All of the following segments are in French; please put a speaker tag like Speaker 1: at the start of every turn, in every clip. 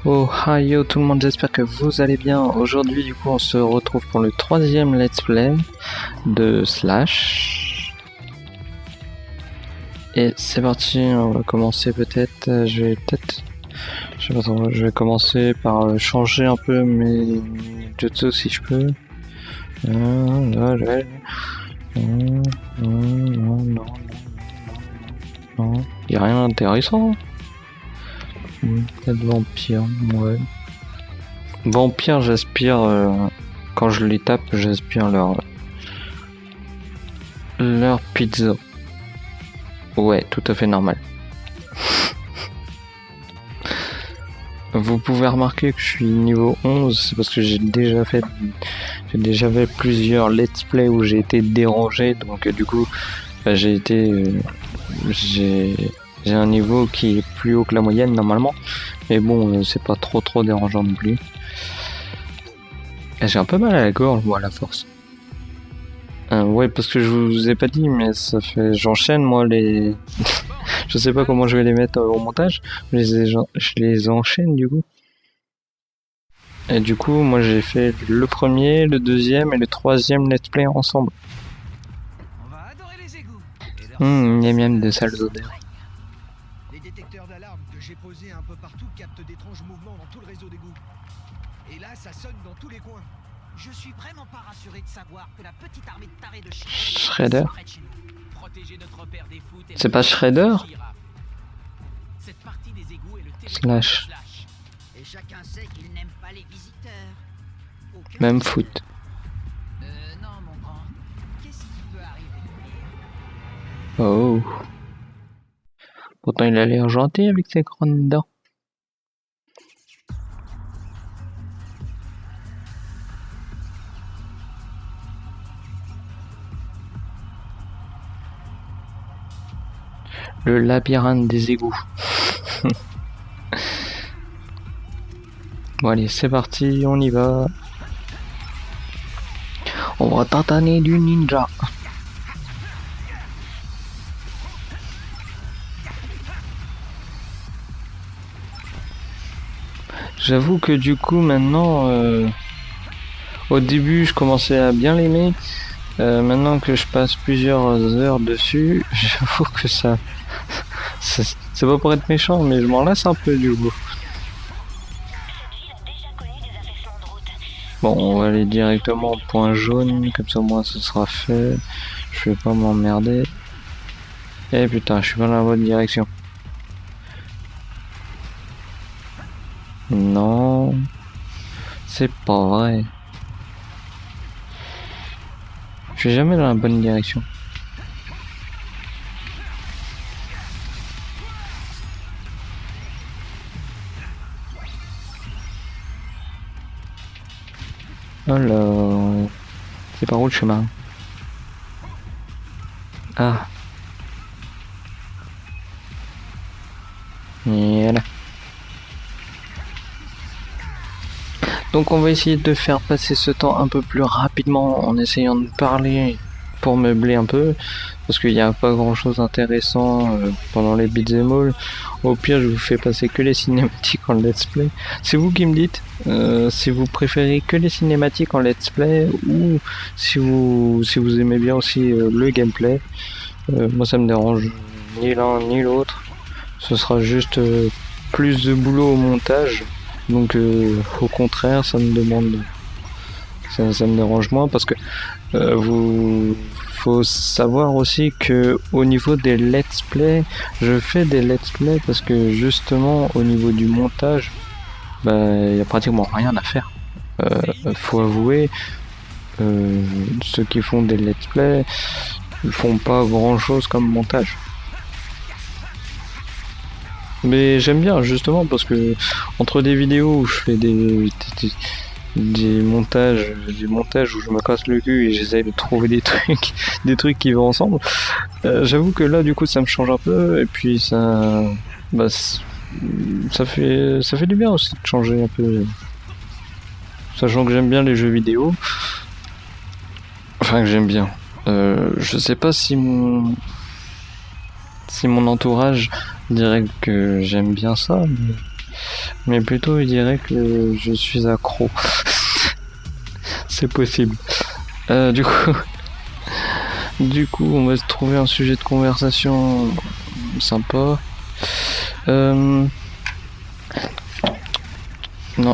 Speaker 1: Oh hi yo tout le monde, j'espère que vous allez bien. Aujourd'hui du coup on se retrouve pour le troisième let's play de Slash. Et c'est parti, on va commencer peut-être, je vais commencer par changer un peu mes jutsu si je peux. Non, y a rien d'intéressant. Peut-être vampire, ouais. Vampire, j'aspire, quand je les tape, j'aspire leur pizza. Ouais, tout à fait normal. Vous pouvez remarquer que je suis niveau 11, c'est parce que j'ai déjà fait plusieurs let's play où j'ai été dérangé, donc du coup, bah, j'ai un niveau qui est plus haut que la moyenne normalement, mais bon, c'est pas trop dérangeant non plus. Et j'ai un peu mal à la gorge, moi, à la force. Ouais, parce que je vous ai pas dit, mais ça fait, j'enchaîne moi les, je sais pas comment je vais les mettre au montage, mais je les enchaîne du coup. Et du coup, moi j'ai fait le premier, le deuxième et le troisième let's play ensemble.
Speaker 2: On va adorer les égouts.
Speaker 1: Miam miam de sales odeurs.
Speaker 2: Les détecteurs d'alarme que j'ai posés un peu partout captent d'étranges mouvements dans tout le réseau d'égouts. Et là, ça sonne dans tous les coins. Je suis vraiment pas rassuré de savoir que la petite armée de tarés de
Speaker 1: Shredder.
Speaker 2: Protéger notre repère des foot.
Speaker 1: C'est pas Shredder?
Speaker 2: Cette partie des égouts est le
Speaker 1: Slash.
Speaker 2: Et chacun sait qu'il n'aime pas les visiteurs. Aucun
Speaker 1: Même foot.
Speaker 2: non, mon grand. Qu'est-ce qui peut arriver de pire?
Speaker 1: Oh. Pourtant il a l'air gentil avec ses grandes dents. Le labyrinthe des égouts. Bon allez, c'est parti, on y va. On va tataner du ninja. J'avoue que du coup maintenant, au début je commençais à bien l'aimer. Maintenant que je passe plusieurs heures dessus, j'avoue que c'est pas pour être méchant, mais je m'en lasse un peu du coup. Bon, on va aller directement au point jaune, comme ça au moins ce sera fait. Je vais pas m'emmerder. Eh putain, je suis pas dans la bonne direction. Non, c'est pas vrai. Je suis jamais dans la bonne direction. Alors, c'est par où le chemin? Ah. Voilà. Donc on va essayer de faire passer ce temps un peu plus rapidement en essayant de parler pour meubler un peu, parce qu'il n'y a pas grand chose d'intéressant pendant les beat'em all. Au pire je vous fais passer que les cinématiques en let's play. C'est vous qui me dites si vous préférez que les cinématiques en let's play ou si vous aimez bien aussi le gameplay. Moi ça me dérange ni l'un ni l'autre, ce sera juste plus de boulot au montage. Donc au contraire, ça me dérange moins parce que faut savoir aussi que au niveau des let's play, je fais des let's play parce que justement au niveau du montage, il y a pratiquement rien à faire. Faut avouer, ceux qui font des let's play, ils font pas grand chose comme montage. Mais j'aime bien justement parce que entre des vidéos où je fais des montages où je me casse le cul et j'essaie de trouver des trucs qui vont ensemble, j'avoue que là du coup ça me change un peu et puis ça fait du bien aussi de changer un peu, sachant que j'aime bien les jeux vidéo. Enfin, que j'aime bien. Je sais pas si mon entourage dirait que j'aime bien ça, mais plutôt il dirait que je suis accro. C'est possible. Du coup, on va se trouver un sujet de conversation sympa. Non,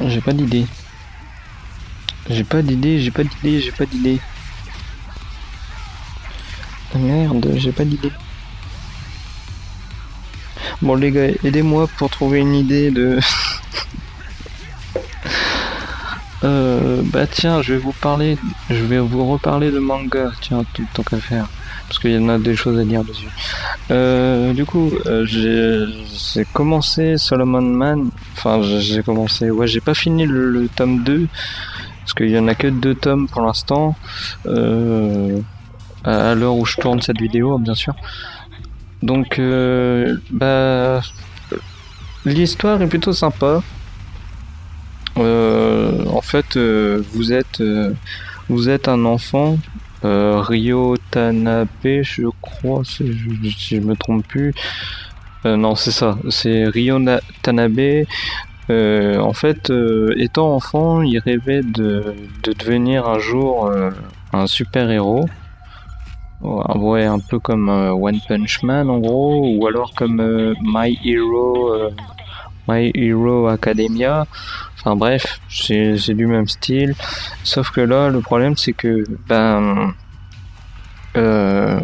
Speaker 1: j'ai pas d'idée. Merde, j'ai pas d'idée. Bon les gars, aidez-moi pour trouver une idée de... bah tiens, je vais vous reparler de manga, tiens, tout le temps qu'à faire. Parce qu'il y en a des choses à dire dessus. Du coup, j'ai commencé Solomon Man. Enfin, j'ai commencé... Ouais, j'ai pas fini le tome 2. Parce qu'il y en a que 2 tomes pour l'instant. À l'heure où je tourne cette vidéo, bien sûr. Donc, bah... L'histoire est plutôt sympa. En fait, vous êtes un enfant, Ryo Tanabe, je crois, si je me trompe plus. Non, c'est ça, c'est Ryo Tanabe. En fait, étant enfant, il rêvait de devenir un jour un super-héros. Ouais, un peu comme One Punch Man en gros, ou alors comme My Hero Academia. Enfin bref, c'est du même style. Sauf que là, le problème c'est que,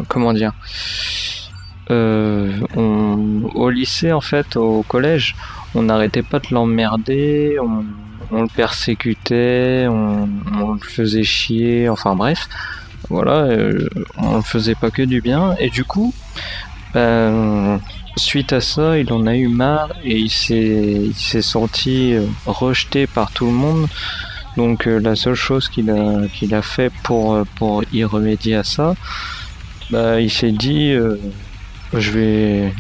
Speaker 1: comment dire, au lycée en fait, au collège, on n'arrêtait pas de l'emmerder, on le persécutait, on le faisait chier, enfin bref, voilà, on le faisait pas que du bien, et du coup, suite à ça, il en a eu marre et il s'est senti rejeté par tout le monde. Donc la seule chose qu'il a fait pour y remédier à ça, il s'est dit je vais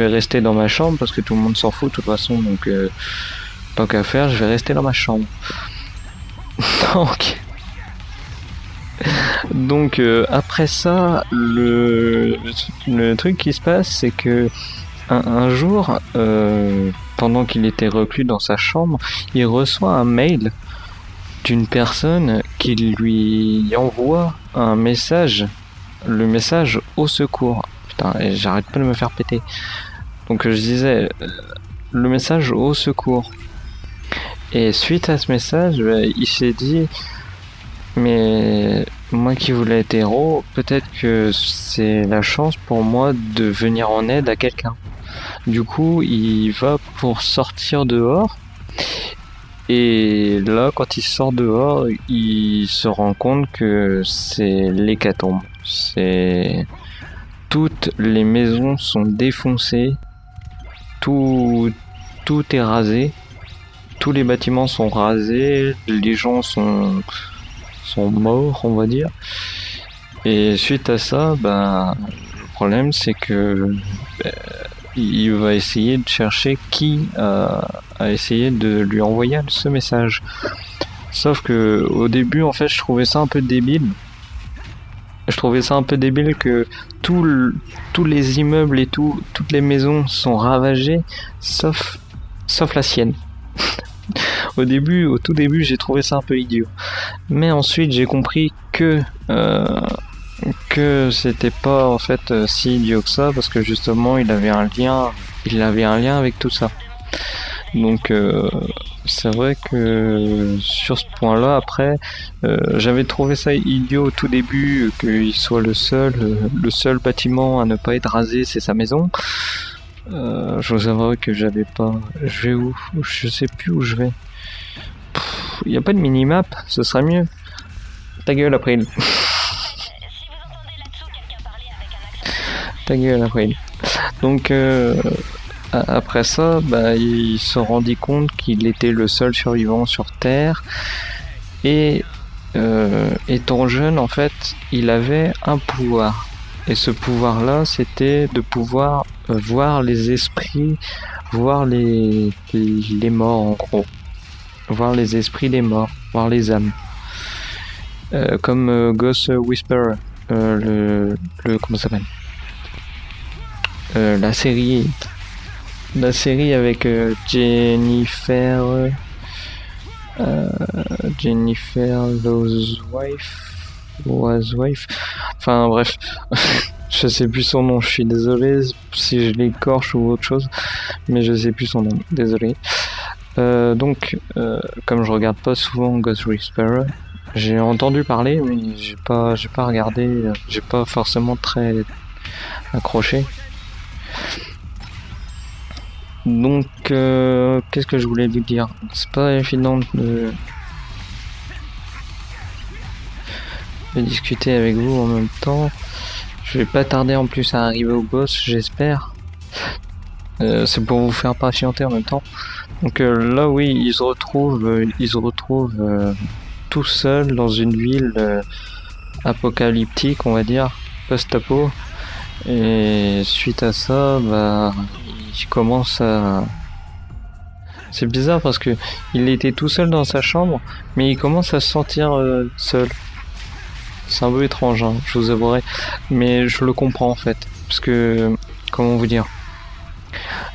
Speaker 1: rester dans ma chambre parce que tout le monde s'en fout de toute façon, donc tant qu'à faire, je vais rester dans ma chambre. Donc après ça, le truc qui se passe, c'est que un jour, pendant qu'il était reclus dans sa chambre, il reçoit un mail d'une personne qui lui envoie un message, le message au secours. Putain, j'arrête pas de me faire péter. Donc je disais, le message au secours. Et suite à ce message, il s'est dit, mais moi qui voulais être héros, peut-être que c'est la chance pour moi de venir en aide à quelqu'un. Du coup, il va pour sortir dehors. Et là, quand il sort dehors, il se rend compte que c'est l'hécatombe. Toutes les maisons sont défoncées. Tout est rasé. Tous les bâtiments sont rasés. Les gens sont morts, on va dire. Et suite à ça, le problème c'est que il va essayer de chercher qui a essayé de lui envoyer ce message. Sauf que au début, en fait, je trouvais ça un peu débile. Je trouvais ça un peu débile que tous les immeubles et toutes les maisons sont ravagées, sauf la sienne. Au tout début, j'ai trouvé ça un peu idiot. Mais ensuite, j'ai compris que c'était pas en fait si idiot que ça, parce que justement il avait un lien avec tout ça. Donc c'est vrai que sur ce point-là, après, j'avais trouvé ça idiot au tout début qu'il soit le seul bâtiment à ne pas être rasé, c'est sa maison. Je vous avouerai que j'avais pas. Je vais où? Je sais plus où je vais. Y a pas de minimap, ce serait mieux. Ta gueule, April. Ta gueule, April. Donc après ça, il se rendit compte qu'il était le seul survivant sur Terre. Et étant jeune, en fait, il avait un pouvoir. Et ce pouvoir-là, c'était de pouvoir voir les esprits, voir les morts en gros. Voir les esprits des morts, voir les âmes. comme Ghost Whisperer, comment ça s'appelle, la série avec Jennifer was wife, enfin bref. Je sais plus son nom, je suis désolé si je l'écorche ou autre chose, mais je sais plus son nom, désolé. Donc, comme je regarde pas souvent Ghost Whisperer, j'ai entendu parler, mais j'ai pas regardé, j'ai pas forcément très accroché. Donc, qu'est-ce que je voulais lui dire? C'est pas évident de discuter avec vous en même temps. Je vais pas tarder en plus à arriver au boss, j'espère. C'est pour vous faire patienter en même temps. Donc là, oui, ils se retrouvent tout seuls dans une ville apocalyptique, on va dire, post-apo. Et suite à ça, bah, ils commencent à... C'est bizarre parce que il était tout seul dans sa chambre, mais il commence à se sentir seul. C'est un peu étrange, hein, je vous avouerai, mais je le comprends en fait, parce que, comment vous dire,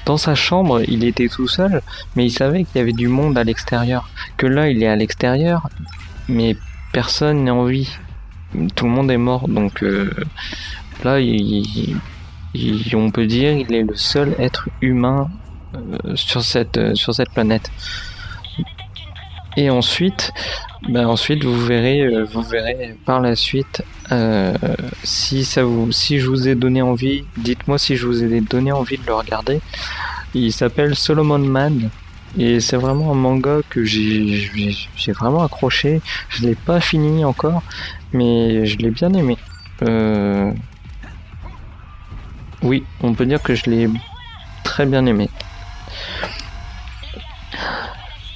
Speaker 1: dans sa chambre, il était tout seul, mais il savait qu'il y avait du monde à l'extérieur, que là, il est à l'extérieur, mais personne n'est en vie, tout le monde est mort, donc là, on peut dire qu'il est le seul être humain sur cette planète. Et ensuite, vous verrez par la suite si je vous ai donné envie, dites-moi si je vous ai donné envie de le regarder. Il s'appelle Solomon Man et c'est vraiment un manga que j'ai vraiment accroché. Je l'ai pas fini encore, mais je l'ai bien aimé. Oui, on peut dire que je l'ai très bien aimé.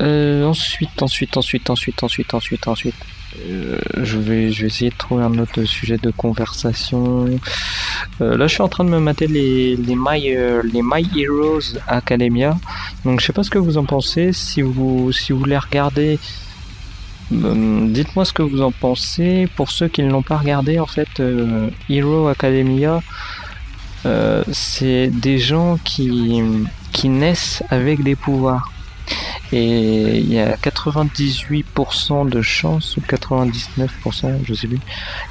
Speaker 1: Ensuite, je vais essayer de trouver un autre sujet de conversation. Là, je suis en train de me mater les My Heroes Academia. Donc, je sais pas ce que vous en pensez. Si vous les regardez, dites-moi ce que vous en pensez. Pour ceux qui ne l'ont pas regardé, en fait, Hero Academia, c'est des gens qui naissent avec des pouvoirs. Et il y a 98% de chances, ou 99%, je sais plus,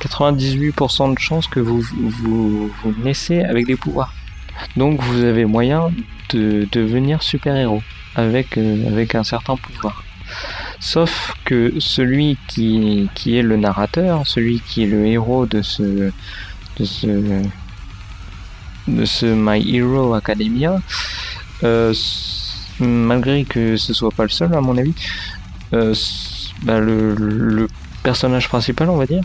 Speaker 1: 98% de chances que vous naissez avec des pouvoirs. Donc vous avez moyen de devenir super-héros avec un certain pouvoir. Sauf que celui qui est le narrateur, celui qui est le héros de ce My Hero Academia, malgré que ce soit pas le seul à mon avis, le personnage principal, on va dire,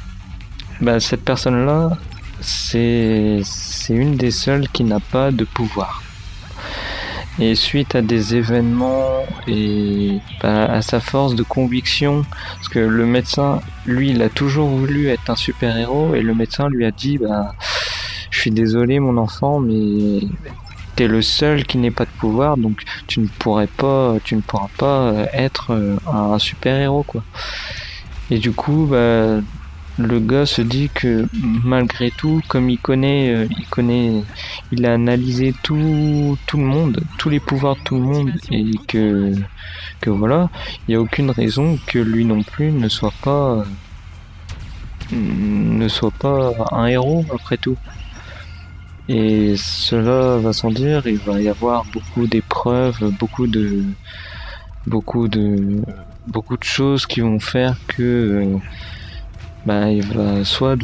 Speaker 1: cette personne-là, c'est une des seules qui n'a pas de pouvoir. Et suite à des événements et à sa force de conviction, parce que le médecin, lui, il a toujours voulu être un super-héros, et le médecin lui a dit, je suis désolé mon enfant, mais t'es le seul qui n'ait pas de pouvoir, donc tu ne pourras pas être un super-héros, quoi. Et du coup, le gars se dit que malgré tout, comme il a analysé tout le monde, tous les pouvoirs de tout le monde, et que voilà, il n'y a aucune raison que lui non plus ne soit pas un héros après tout. Et cela va sans dire, il va y avoir beaucoup d'épreuves, beaucoup de choses qui vont faire que il va soit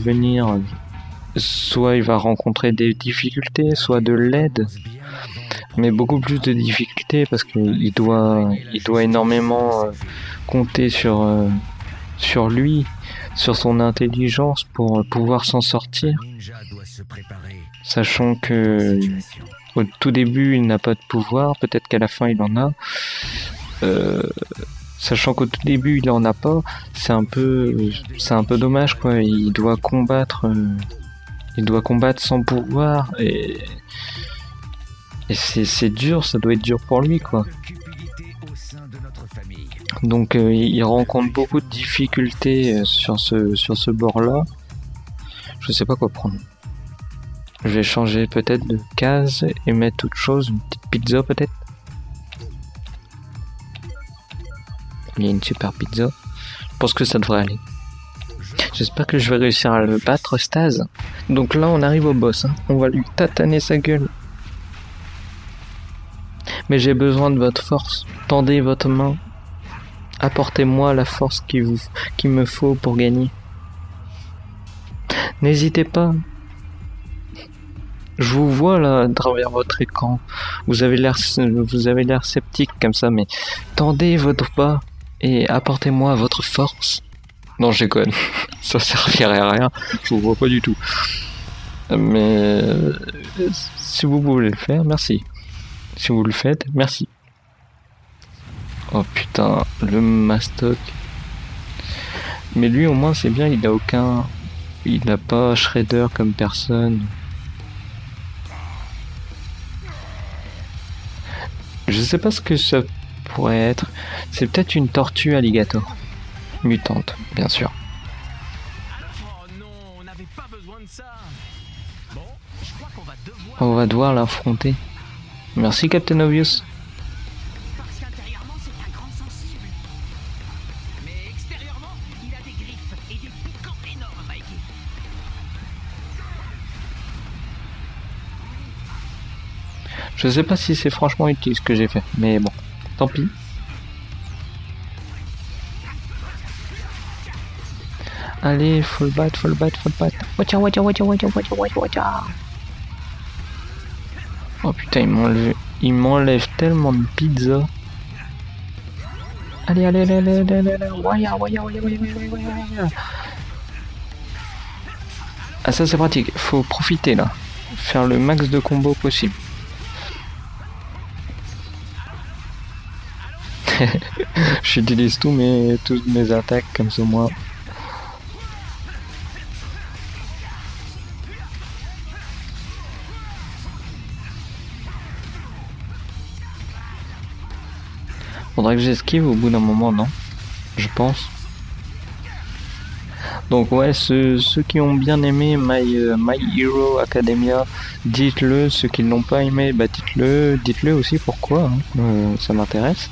Speaker 1: il va rencontrer des difficultés, soit de l'aide, mais beaucoup plus de difficultés parce qu'il doit énormément compter sur lui, sur son intelligence pour pouvoir s'en sortir. Sachant que au tout début il n'a pas de pouvoir, peut-être qu'à la fin il en a. Sachant qu'au tout début il en a pas, c'est un peu dommage, quoi. Il doit combattre sans pouvoir et c'est dur, ça doit être dur pour lui, quoi. Donc il rencontre beaucoup de difficultés sur ce bord-là. Je sais pas quoi prendre. Je vais changer peut-être de case et mettre autre chose, une petite pizza peut-être. Il y a une super pizza. Je pense que ça devrait aller. J'espère que je vais réussir à le battre, Stase. Donc là, on arrive au boss. Hein. On va lui tataner sa gueule. Mais j'ai besoin de votre force. Tendez votre main. Apportez-moi la force qu'il me faut pour gagner. N'hésitez pas. Je vous vois là, à travers votre écran. Vous avez l'air sceptique comme ça, mais tendez votre bras et apportez-moi votre force. Non, je déconne. Ça servirait à rien. Je vous vois pas du tout. Mais si vous voulez le faire, merci. Si vous le faites, merci. Oh putain, le mastoc. Mais lui au moins c'est bien, il a pas Shredder comme personne. Je sais pas ce que ça pourrait être. C'est peut-être une tortue alligator. Mutante, bien sûr.
Speaker 2: Oh non, on n'avait pas besoin de ça. Bon, je crois qu'on va devoir...
Speaker 1: On va devoir l'affronter. Merci Captain Obvious.
Speaker 2: Parce qu'intérieurement, c'est un grand sensible. Mais extérieurement, il a des griffes et des piquants énormes, Mikey.
Speaker 1: Je sais pas si c'est franchement utile ce que j'ai fait, mais bon, tant pis. Allez, faut le battre. Watcha. Oh putain, il m'enlève tellement de pizza. Allez. Waya. Ah ça c'est pratique, faut profiter là. Faire le max de combos possible. J'utilise toutes mes attaques comme ça moi. Faudrait que j'esquive au bout d'un moment, non? Je pense. Donc ouais, ceux qui ont bien aimé My Hero Academia, dites-le. Ceux qui ne l'ont pas aimé, bah dites-le aussi pourquoi. Hein. Ça m'intéresse.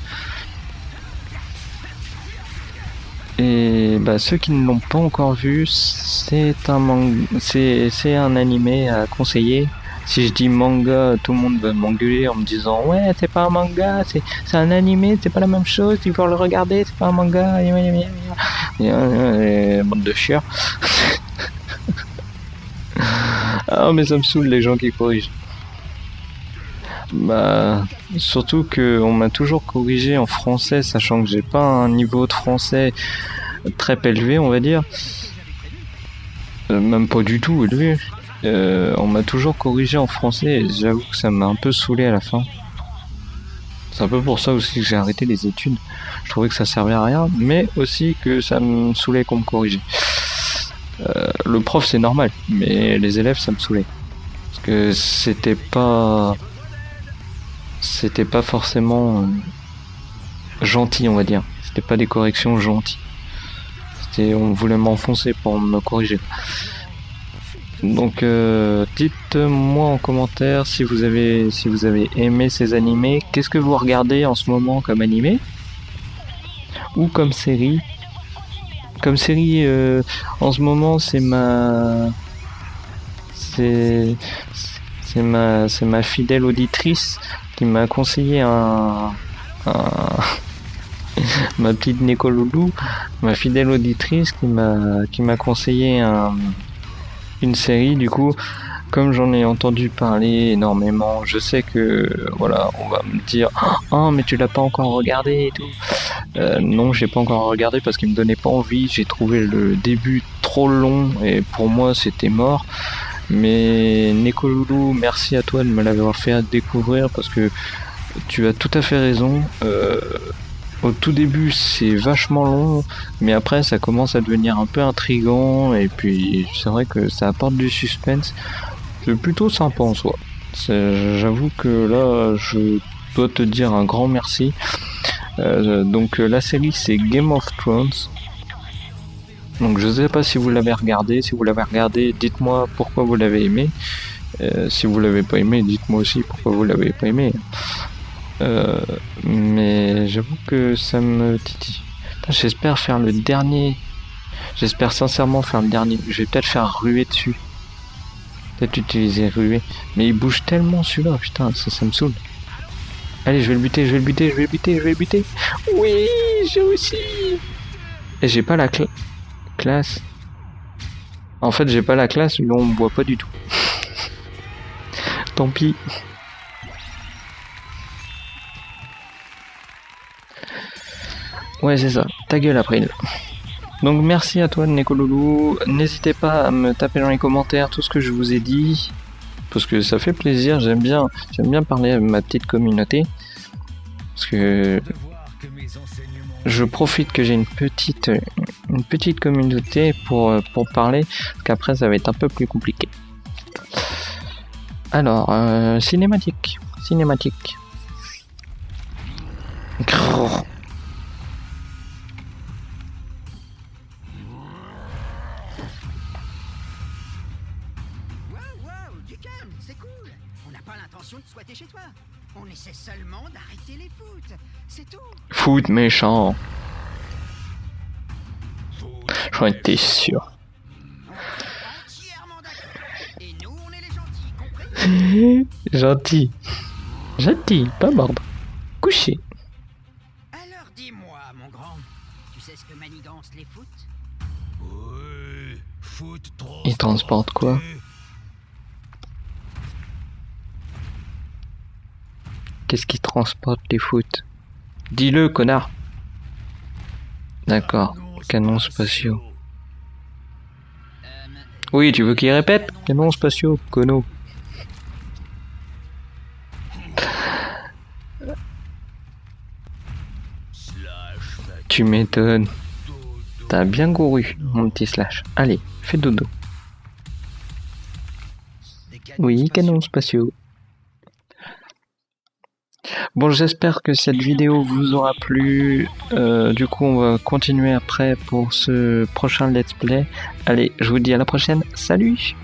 Speaker 1: Et bah ceux qui ne l'ont pas encore vu, c'est un animé à conseiller. Si je dis manga, tout le monde va m'engueuler en me disant ouais c'est pas un manga, c'est un animé, c'est pas la même chose, il faut le regarder, c'est pas un manga, bande de chiens. Ah mais ça me saoule les gens qui corrigent. Bah surtout que on m'a toujours corrigé en français, sachant que j'ai pas un niveau de français très élevé on va dire. Même pas du tout élevé. On m'a toujours corrigé en français et j'avoue que ça m'a un peu saoulé à la fin. C'est un peu pour ça aussi que j'ai arrêté les études. Je trouvais que ça servait à rien, mais aussi que ça me saoulait qu'on me corrigeait. Le prof c'est normal, mais les élèves ça me saoulait. Parce que c'était pas forcément gentil on va dire. C'était pas des corrections gentilles. On voulait m'enfoncer pour me corriger. Donc dites-moi en commentaire si vous avez aimé ces animés. Qu'est-ce que vous regardez en ce moment comme animé ou comme série? Comme série en ce moment c'est ma fidèle auditrice qui m'a conseillé ma petite Nécoloulou, ma fidèle auditrice qui m'a conseillé une série. Du coup, comme j'en ai entendu parler énormément, je sais que voilà, on va me dire ah mais tu l'as pas encore regardé et tout. Non, j'ai pas encore regardé parce qu'il me donnait pas envie. J'ai trouvé le début trop long et pour moi c'était mort. Mais Nécoloulou, merci à toi de me l'avoir fait découvrir parce que tu as tout à fait raison. Au tout début c'est vachement long, mais après ça commence à devenir un peu intriguant et puis c'est vrai que ça apporte du suspense. C'est plutôt sympa en soi. J'avoue que là je dois te dire un grand merci. Donc la série c'est Game of Thrones. Donc je sais pas si vous l'avez regardé. Si vous l'avez regardé, dites-moi pourquoi vous l'avez aimé. Si vous l'avez pas aimé, dites-moi aussi pourquoi vous l'avez pas aimé. Mais j'avoue que ça me titille. J'espère faire le dernier. J'espère sincèrement faire le dernier. Je vais peut-être faire ruer dessus. Peut-être utiliser ruer. Mais il bouge tellement celui-là, putain, ça me saoule. Allez, je vais le buter, je vais le buter, je vais le buter, je vais le buter. Oui, j'ai aussi. Et j'ai pas la classe. En fait, j'ai pas la classe, là on me voit pas du tout. Tant pis. Ouais, c'est ça. Ta gueule, April. Donc merci à toi, Nekoloulou. N'hésitez pas à me taper dans les commentaires tout ce que je vous ai dit. Parce que ça fait plaisir, j'aime bien parler à ma petite communauté. Parce que je profite que j'ai une petite communauté pour parler. Parce qu'après ça va être un peu plus compliqué. Alors, cinématique. Grrr.
Speaker 2: De squatter chez toi. On essaie seulement d'arrêter les foot. C'est tout.
Speaker 1: Foot méchant. J'en étais sûr.
Speaker 2: Entièrement d'accord. Et nous, on est les gentils, compris?
Speaker 1: Gentil, pas mordre. Couché.
Speaker 2: Alors dis-moi, mon grand, tu sais ce que manigance les foot?
Speaker 3: Oui, foot trop.
Speaker 1: Il transporte quoi? Qu'est-ce qui transporte les foot? Dis-le, connard. D'accord. Canons spatiaux. Oui, tu veux qu'il répète? Canons spatiaux, conno. Tu m'étonnes. T'as bien couru, mon petit Slash. Allez, fais dodo. Oui, canons spatiaux. Bon, j'espère que cette vidéo vous aura plu. Du coup, on va continuer après pour ce prochain let's play. Allez, je vous dis à la prochaine. Salut!